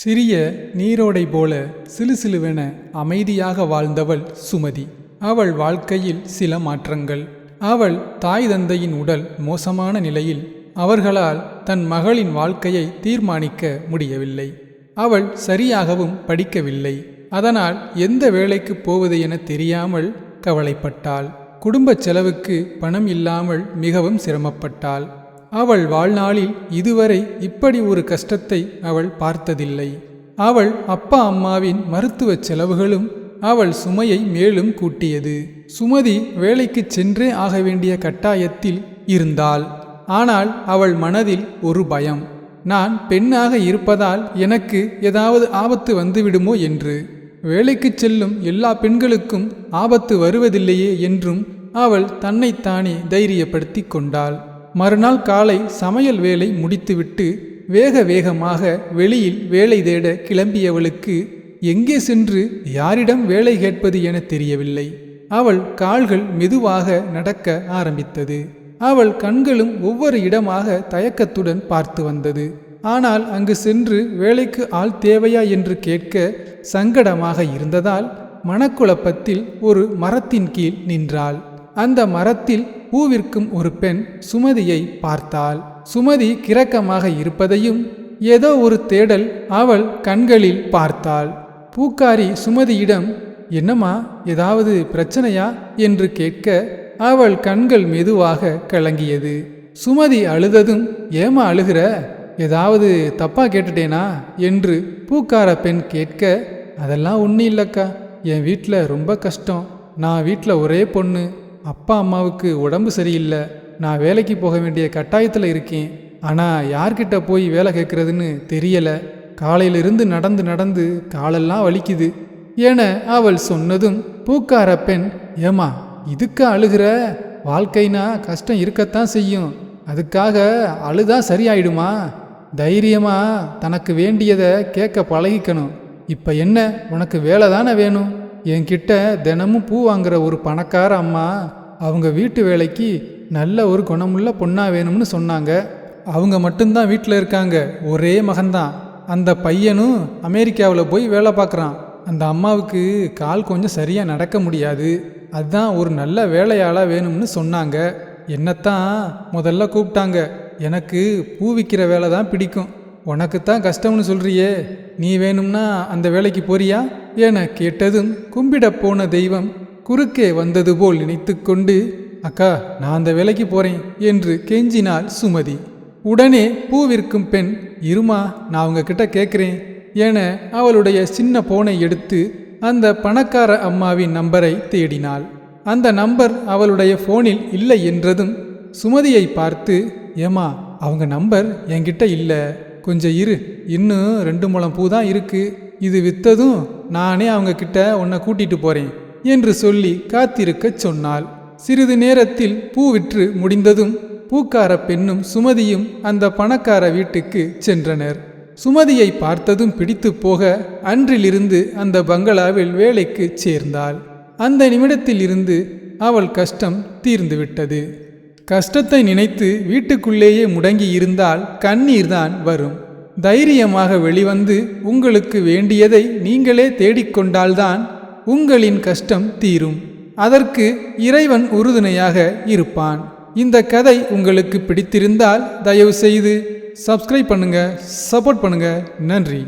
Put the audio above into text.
சிறிய நீரோடை போல சிலுசிலுவென அமைதியாக வாழ்ந்தவள் சுமதி. அவள் வாழ்க்கையில் சில மாற்றங்கள். அவள் தாய் தந்தையின் உடல் மோசமான நிலையில் அவர்களால் தன் மகளின் வாழ்க்கையை தீர்மானிக்க முடியவில்லை. அவள் சரியாகவும் படிக்கவில்லை. அதனால் எந்த வேலைக்கு போவது என தெரியாமல் கவலைப்பட்டாள். குடும்ப செலவுக்கு பணம் இல்லாமல் மிகவும் சிரமப்பட்டாள். அவள் வாழ்நாளில் இதுவரை இப்படி ஒரு கஷ்டத்தை அவள் பார்த்ததில்லை. அவள் அப்பா அம்மாவின் மருத்துவ செலவுகளும் அவள் சுமையை மேலும் கூட்டியது. சுமதி வேலைக்கு சென்றே ஆக வேண்டிய கட்டாயத்தில் இருந்தாள். ஆனால் அவள் மனதில் ஒரு பயம். நான் பெண்ணாக இருப்பதால் எனக்கு ஏதாவது ஆபத்து வந்துவிடுமோ என்று. வேலைக்கு செல்லும் எல்லா பெண்களுக்கும் ஆபத்து வருவதில்லையே என்றும் அவள் தன்னைத்தானே தைரியப்படுத்தி கொண்டாள். மறுநாள் காலை சமையல் வேலை முடித்துவிட்டு வேக வேகமாக வெளியில் வேலை தேட கிளம்பியவளுக்கு எங்கே சென்று யாரிடம் வேலை கேட்பது என தெரியவில்லை. அவள் கால்கள் மெதுவாக நடக்க ஆரம்பித்தது. அவள் கண்களும் ஒவ்வொரு இடமாக தயக்கத்துடன் பார்த்து வந்தது. ஆனால் அங்கு சென்று வேலைக்கு ஆள் தேவையா என்று கேட்க சங்கடமாக இருந்ததால் மனக்குழப்பத்தில் ஒரு மரத்தின் கீழ் நின்றாள். அந்த மரத்தில் பூவிற்கும் ஒரு பெண் சுமதியை பார்த்தாள். சுமதி கிரக்கமாக இருப்பதையும் ஏதோ ஒரு தேடல் அவள் கண்களில் பார்த்தாள். பூக்காரி சுமதியிடம், என்னம்மா, ஏதாவது பிரச்சனையா என்று கேட்க அவள் கண்கள் மெதுவாக கலங்கியது. சுமதி அழுததும், ஏமா அழுகிற, ஏதாவது தப்பா கேட்டுட்டேனா என்று பூக்கார பெண் கேட்க, அதெல்லாம் ஒன்றும் இல்லைக்கா, என் வீட்டில் ரொம்ப கஷ்டம். நான் வீட்டில் ஒரே பொண்ணு. அப்பா அம்மாவுக்கு உடம்பு சரியில்லை. நான் வேலைக்கு போக வேண்டிய கட்டாயத்தில் இருக்கேன். ஆனால் யார்கிட்ட போய் வேலை கேட்குறதுன்னு தெரியலை. காலையிலிருந்து நடந்து நடந்து காலெல்லாம் வலிக்குது என அவள் சொன்னதும் பூக்கார பெண், ஏமா இதுக்கு அழுகிற? வாழ்க்கைனா கஷ்டம் இருக்கத்தான் செய்யும். அதுக்காக அழுதா சரியாயிடுமா? தைரியமா தனக்கு வேண்டியதை கேட்க பழகிக்கணும். இப்போ என்ன, உனக்கு வேலை தானே வேணும்? என்கிட்ட தினமும் பூ வாங்குற ஒரு பணக்கார அம்மா அவங்க வீட்டு வேலைக்கு நல்ல ஒரு குணமுள்ள பொண்ணா வேணும்னு சொன்னாங்க. அவங்க மட்டும்தான் வீட்டில் இருக்காங்க. ஒரே மகன்தான். அந்த பையனும் அமெரிக்காவில் போய் வேலை பார்க்குறான். அந்த அம்மாவுக்கு கால் கொஞ்சம் சரியாக நடக்க முடியாது. அதுதான் ஒரு நல்ல வேலையாளாக வேணும்னு சொன்னாங்க. என்னத்தான் முதல்ல கூப்பிட்டாங்க. எனக்கு பூ விற்கிற வேலை தான் பிடிக்கும். உனக்குத்தான் கஷ்டம்னு சொல்றியே, நீ வேணும்னா அந்த வேலைக்கு போறியா என கேட்டதும் கும்பிட போன தெய்வம் குறுக்கே வந்தது போல் நினைத்து கொண்டு, அக்கா, நான் அந்த வேலைக்கு போறேன் என்று கெஞ்சினாள் சுமதி. உடனே பூவிற்கும் பெண், இருமா, நான் உங்ககிட்ட கேட்குறேன் என அவளுடைய சின்ன போனை எடுத்து அந்த பணக்கார அம்மாவின் நம்பரை தேடினாள். அந்த நம்பர் அவளுடைய போனில் இல்லை என்றதும் சுமதியை பார்த்து, ஏமா, அவங்க நம்பர் என்கிட்ட இல்லை, கொஞ்சம் இரு, இன்னும் 2 முழம் பூ தான் இருக்கு. இது விற்றதும் நானே அவங்க கிட்ட உன்னை கூட்டிட்டு போறேன் என்று சொல்லி காத்திருக்க சொன்னாள். சிறிது நேரத்தில் பூ விற்று முடிந்ததும் பூக்கார பெண்ணும் சுமதியும் அந்த பணக்கார வீட்டுக்கு சென்றனர். சுமதியை பார்த்ததும் பிடித்து போக அன்றிலிருந்து அந்த பங்களாவில் வேலைக்கு சேர்ந்தாள். அந்த நிமிடத்தில் இருந்து அவள் கஷ்டம் தீர்ந்துவிட்டது. கஷ்டத்தை நினைத்து வீட்டுக்குள்ளேயே முடங்கி இருந்தால் கண்ணீர்தான் வரும். தைரியமாக வெளிவந்து உங்களுக்கு வேண்டியதை நீங்களே தேடிக்கொண்டால்தான் உங்களின் கஷ்டம் தீரும். அதற்கு இறைவன் உறுதுணையாக இருப்பான். இந்த கதை உங்களுக்கு பிடித்திருந்தால் தயவு செய்து சப்ஸ்கிரைப் பண்ணுங்க, சப்போர்ட் பண்ணுங்க. நன்றி.